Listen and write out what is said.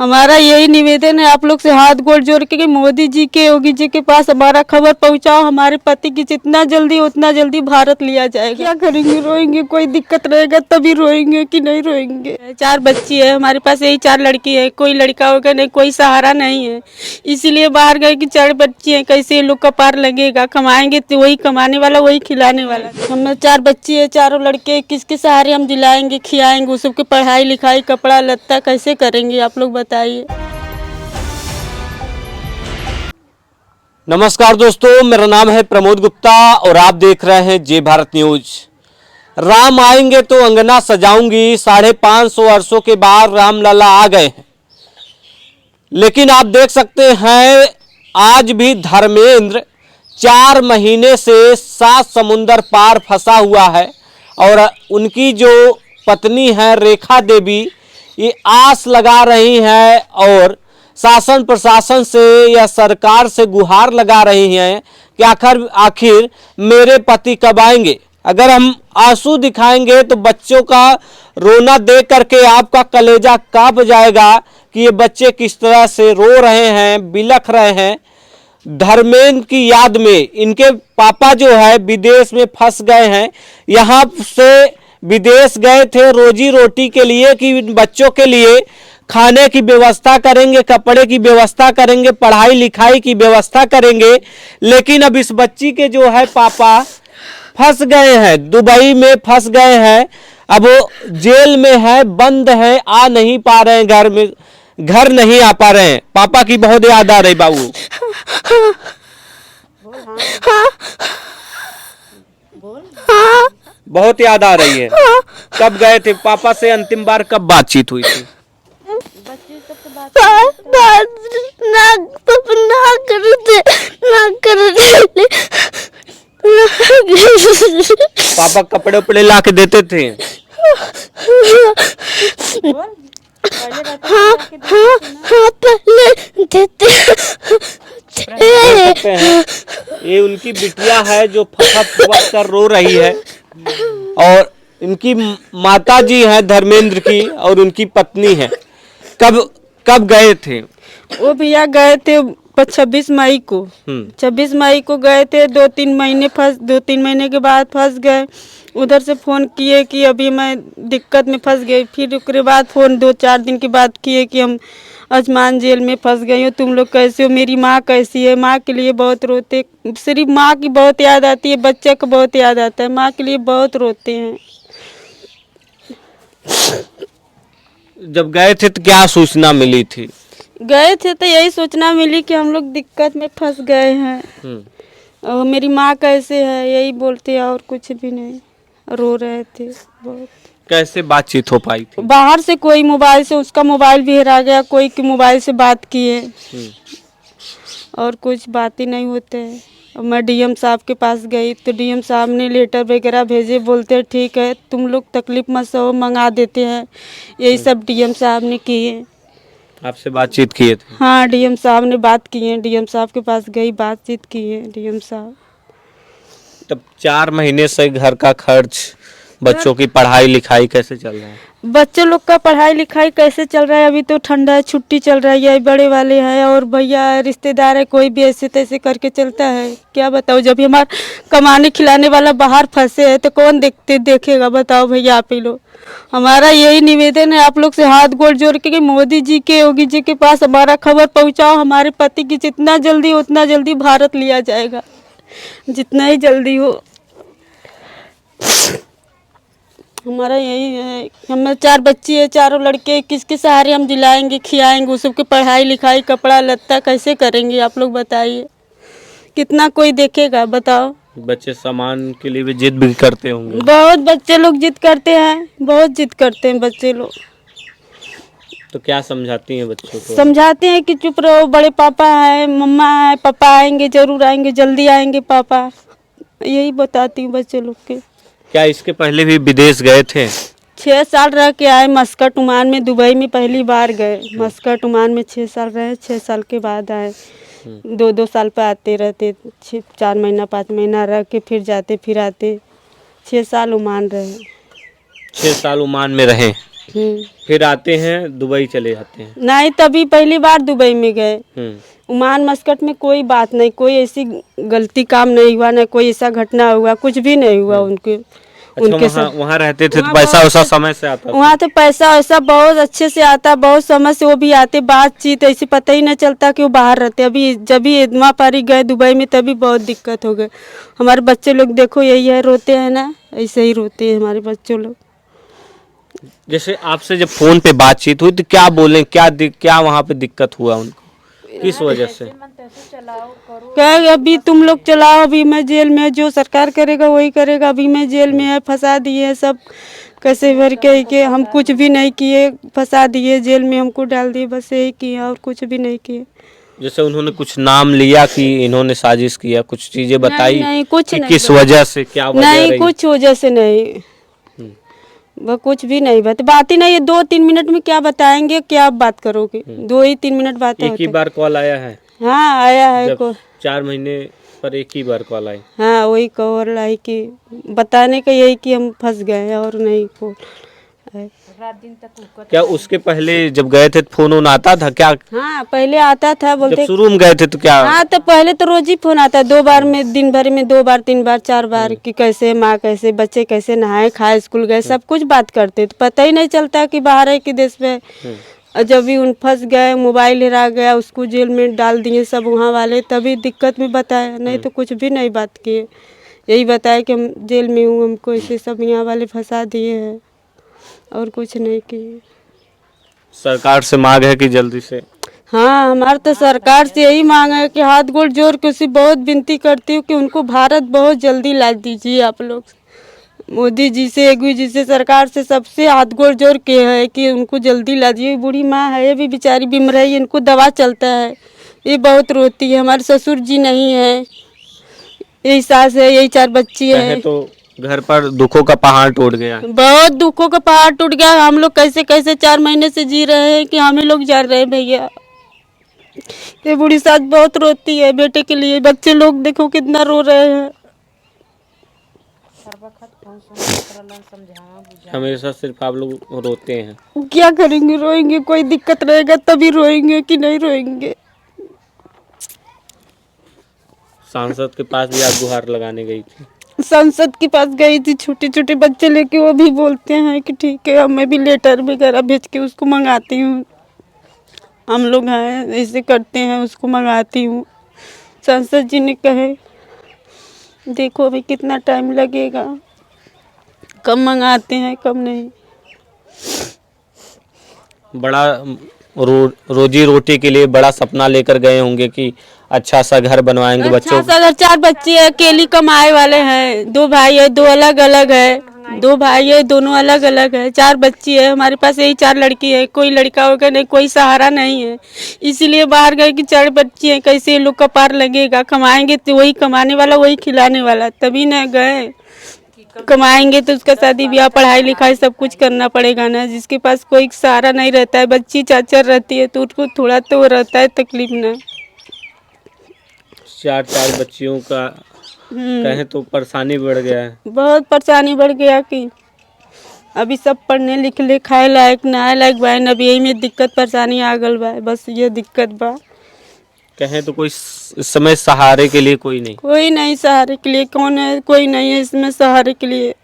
हमारा यही निवेदन है आप लोग से हाथ गोड़ जोड़ के कि मोदी जी के योगी जी के पास हमारा खबर पहुंचाओ। हमारे पति की जितना जल्दी उतना जल्दी भारत लिया जाएगा। क्या करेंगे, रोएंगे, कोई दिक्कत रहेगा तभी रोएंगे कि नहीं रोएंगे। 4 बच्ची है हमारे पास, यही 4 लड़की है, कोई लड़का होगा नहीं, कोई सहारा नहीं है, इसीलिए बाहर गए कि 4 बच्ची है, कैसे ये लोग का पार लगेगा। कमाएंगे तो वही कमाने वाला, वही खिलाने वाला। हमें 4 बच्ची है, चारों लड़के, किसके सहारे हम दिलाएंगे, खिलाएंगे, सबके पढ़ाई लिखाई कपड़ा लत्ता कैसे करेंगे आप लोग बताइए। नमस्कार दोस्तों, मेरा नाम है प्रमोद गुप्ता और आप देख रहे हैं जय भारत न्यूज। राम आएंगे तो अंगना सजाऊंगी, 550 वर्षों के बाद रामलला आ गए हैं। लेकिन आप देख सकते हैं आज भी धर्मेंद्र 4 महीने से 7 समुंदर पार फंसा हुआ है और उनकी जो पत्नी है रेखा देवी ये आस लगा रही हैं और शासन प्रशासन से या सरकार से गुहार लगा रही हैं कि आखिर मेरे पति कब आएंगे। अगर हम आंसू दिखाएंगे तो बच्चों का रोना देख करके आपका कलेजा कांप जाएगा कि ये बच्चे किस तरह से रो रहे हैं, बिलख रहे हैं। धर्मेंद्र की याद में इनके पापा जो है विदेश में फंस गए हैं। यहाँ से विदेश गए थे रोजी रोटी के लिए कि बच्चों के लिए खाने की व्यवस्था करेंगे, कपड़े की व्यवस्था करेंगे, पढ़ाई लिखाई की व्यवस्था करेंगे। लेकिन अब इस बच्ची के जो है पापा फंस गए हैं, दुबई में फंस गए हैं। अब वो जेल में है, बंद है, आ नहीं पा रहे हैं, घर नहीं आ पा रहे हैं। पापा की बहुत याद आ रही बाबू। बहुत याद आ रही है। कब गए थे पापा से अंतिम बार, कब बातचीत हुई थी? पापा कपड़े उपड़े ला के देते थे? पहले देते हैं। ये उनकी बिटिया है जो फटक कर रो रही है और इनकी माता जी है धर्मेंद्र की और उनकी पत्नी है। कब गए थे वो भैया? गए थे 26 मई को। 26 मई को गए थे। 2-3 महीने के बाद फंस गए। उधर से फ़ोन किए कि अभी मैं दिक्कत में फंस गई। फिर उसके बाद फ़ोन 2-4 दिन के बाद किए कि हम अजमान जेल में फंस गई हो, तुम लोग कैसे हो, मेरी माँ कैसी है। माँ के लिए बहुत रोते, सिर्फ माँ की बहुत याद आती है, बच्चे को बहुत याद आता है, माँ के लिए बहुत रोते हैं। जब गए थे तो क्या सूचना मिली थी? गए थे तो यही सूचना मिली कि हम लोग दिक्कत में फंस गए हैं और मेरी माँ कैसे है यही बोलते, और कुछ भी नहीं। रो रहे थे बहुत। कैसे बातचीत हो पाई थी? बाहर से कोई मोबाइल से, उसका मोबाइल भी हेरा गया, कोई के मोबाइल से बात किए और कुछ बात ही नहीं होते हैं। और मैं डीएम साहब के पास गई तो डीएम साहब ने लेटर वगैरह भेजे, बोलते ठीक है तुम लोग तकलीफ मत सहो, मंगा देते हैं। यही सब डीएम साहब ने किए। आपसे बातचीत किए थे? हाँ, डीएम साहब ने बात की है, डीएम साहब के पास गई, बातचीत की है डीएम साहब। तब 4 महीने से घर का खर्च, बच्चों की पढ़ाई लिखाई कैसे चल रहा है? बच्चे लोग का पढ़ाई लिखाई कैसे चल रहा है? अभी तो ठंडा है, छुट्टी चल रही है, बड़े वाले हैं और भैया रिश्तेदार है, कोई भी ऐसे तैसे करके चलता है। क्या बताओ, जब भी हमारा कमाने खिलाने वाला बाहर फंसे है तो कौन देखेगा बताओ भैया आप ही लोग। हमारा यही निवेदन है आप लोग से हाथ गोड़ जोड़ के कि मोदी जी के योगी जी के पास हमारा खबर पहुँचाओ। हमारे पति की जितना जल्दी उतना जल्दी भारत लिया जाएगा, जितना ही जल्दी हो। हमारा यही है। हमें 4 बच्ची है, चारों लड़के, किसके सहारे हम दिलाएंगे, खिलाएंगे, सबके पढ़ाई लिखाई कपड़ा लत्ता कैसे करेंगे आप लोग बताइए। कितना कोई देखेगा बताओ। बच्चे सामान के लिए भी जिद भी करते होंगे? बहुत बच्चे लोग जिद करते हैं, बहुत जिद करते हैं बच्चे लोग। तो क्या समझाती हैं बच्चों को? समझाते हैं कि चुप रहो, बड़े पापा है, मम्मा है, पापा आएंगे, जरूर आएंगे, जल्दी आएंगे पापा, यही बताती हूँ बच्चे लोग के। क्या इसके पहले भी विदेश गए थे? 6 साल रह के आए मस्कट ओमान में, दुबई में पहली बार गए। मस्कट ओमान में 6 साल रहे, 6 साल के बाद आए। 2-2 साल पर आते रहते, 4 महीना 5 महीना रह के फिर जाते फिर आते। 6 साल ओमान रहे। 6 साल ओमान में रहे। फिर आते हैं दुबई चले जाते हैं। नहीं, तभी पहली बार दुबई में गए। ओमान मस्कट में कोई बात नहीं, कोई ऐसी गलती काम नहीं हुआ, ना कोई ऐसा घटना हुआ, कुछ भी नहीं हुआ उनके उनके साथ। वहाँ रहते थे तो पैसा वैसा समय से आता था? वहाँ तो पैसा वैसा बहुत अच्छे से आता, बहुत समय से वो भी आते, बातचीत ऐसे पता ही नहीं चलता कि वो बाहर रहते। अभी जब भी वहाँ पर ही गए दुबई में तभी बहुत दिक्कत हो गए। हमारे बच्चे लोग देखो यही है, रोते हैं ना, ऐसे ही रोते हैं हमारे बच्चे लोग। जैसे आपसे जब फोन पे बातचीत हुई तो क्या बोले, क्या वहाँ पे दिक्कत हुआ उनको, किस वजह से? कहे अभी तुम लोग चलाओ, अभी मैं जेल में, जो सरकार करेगा वही करेगा, अभी मैं जेल में है, फंसा दिए सब कैसे भर के हम कुछ भी नहीं किए, फंसा दिए जेल में, हमको डाल दिए, बस यही किए और कुछ भी नहीं किए। जैसे उन्होंने कुछ नाम लिया कि इन्होंने साजिश किया, कुछ चीजें बताई? नहीं कुछ कि नहीं, किस वजह से, क्या वजह नहीं रही? कुछ वजह से नहीं, वो कुछ भी नहीं बात ही नहीं है। 2-3 मिनट में क्या बताएंगे, क्या आप बात करोगे? 2 ही 3 मिनट बात एक ही बार कॉल आया है? हाँ आया है। जब 4 महीने पर एक ही बार कॉल आई? हाँ वही कॉल आई कि बताने का यही कि हम फंस गए हैं और नहीं कॉल। रात दिन तक क्या उसके पहले जब गए थे फोन वोन आता था क्या? हाँ पहले आता था, बोलते जब शुरू में गए थे तो क्या? हाँ तो पहले तो रोज ही फोन आता, 2 बार में, दिन भर में 2 बार 3 बार 4 बार कि कैसे माँ, कैसे बच्चे, कैसे नहाए खाए, स्कूल गए, सब कुछ बात करते। तो पता ही नहीं चलता कि बाहर है कि देश में। और जब भी उन फंस गए, मोबाइल हेरा गया, उसको जेल में डाल दिए सब वहाँ वाले, तभी दिक्कत में बताया, नहीं तो कुछ भी नहीं बात किए। यही बताया कि हम जेल में हूँ, हमको ऐसे सब यहाँ वाले फंसा दिए हैं और कुछ नहीं किए। सरकार से मांग है कि जल्दी से? हाँ हमारा तो सरकार से यही मांग है कि हाथ गोड़ जोड़ के उसे बहुत विनती करती हूँ कि उनको भारत बहुत जल्दी ला दीजिए आप लोग। मोदी जी से, योगी जी से, सरकार से, सबसे हाथ गोड़ जोड़ के है कि उनको जल्दी ला दीजिए। बूढ़ी माँ है, ये भी बेचारी बीमार है, इनको दवा चलता है, ये बहुत रोती है। हमारे ससुर जी नहीं है, यही सास है, यही 4 बच्ची है। तो घर पर दुखों का पहाड़ टूट गया, बहुत दुखों का पहाड़ टूट गया। हम लोग कैसे कैसे 4 महीने से जी रहे हैं कि हमें लोग जा रहे हैं भैया। ये बूढ़ी सास बहुत रोती है बेटे के लिए, बच्चे लोग देखो कितना रो रहे हैं। हमेशा सिर्फ आप लोग रोते हैं? क्या करेंगे, रोएंगे, कोई दिक्कत रहेगा तभी रोएंगे कि नहीं रोएंगे। सांसद के पास भी आप गुहार लगाने गई थी? संसद के पास गई थी, छोटे छोटे बच्चे लेके, वो भी बोलते हैं कि ठीक है, मैं भी लेटर वगैरह भेज के उसको मंगाती हूँ। हम लोग हैं ऐसे करते हैं, उसको मंगाती हूँ। संसद जी ने कहे देखो अभी कितना टाइम लगेगा, कब मंगाते हैं कब नहीं। बड़ा रोजी रोटी के लिए बड़ा सपना लेकर गए होंगे कि अच्छा सा घर बनवाएंगे बच्चों। अच्छा सा घर, 4 बच्चे हैं, अकेली कमाए वाले हैं, 2 भाई है, 2 अलग अलग है, 2 भाई है, दोनों अलग अलग है, 4 बच्ची है। हमारे पास यही 4 लड़की है, कोई लड़का होगा नहीं, कोई सहारा नहीं है, इसीलिए बाहर गए कि 4 बच्ची है, कैसे लोग का पार लगेगा। कमाएंगे तो वही कमाने वाला, वही खिलाने वाला, तभी न गए। कमाएंगे तो उसका शादी ब्याह, पढ़ाई लिखाई सब कुछ करना पड़ेगा ना। जिसके पास कोई सहारा नहीं रहता है, बच्ची चाचर रहती है तो उसको थोड़ा तो रहता है तकलीफ ना। 4 बच्चियों का कहें तो परेशानी बढ़ गया है, बहुत परेशानी बढ़ गया कि अभी सब पढ़ने लिखले खाए लायक नहाए लायक बा, अभी यही में दिक्कत परेशानी आ गल बा, बस ये दिक्कत बा। कहें तो कोई इस समय सहारे के लिए कोई नहीं? कोई नहीं सहारे के लिए, कौन है, कोई नहीं है इसमें सहारे के लिए।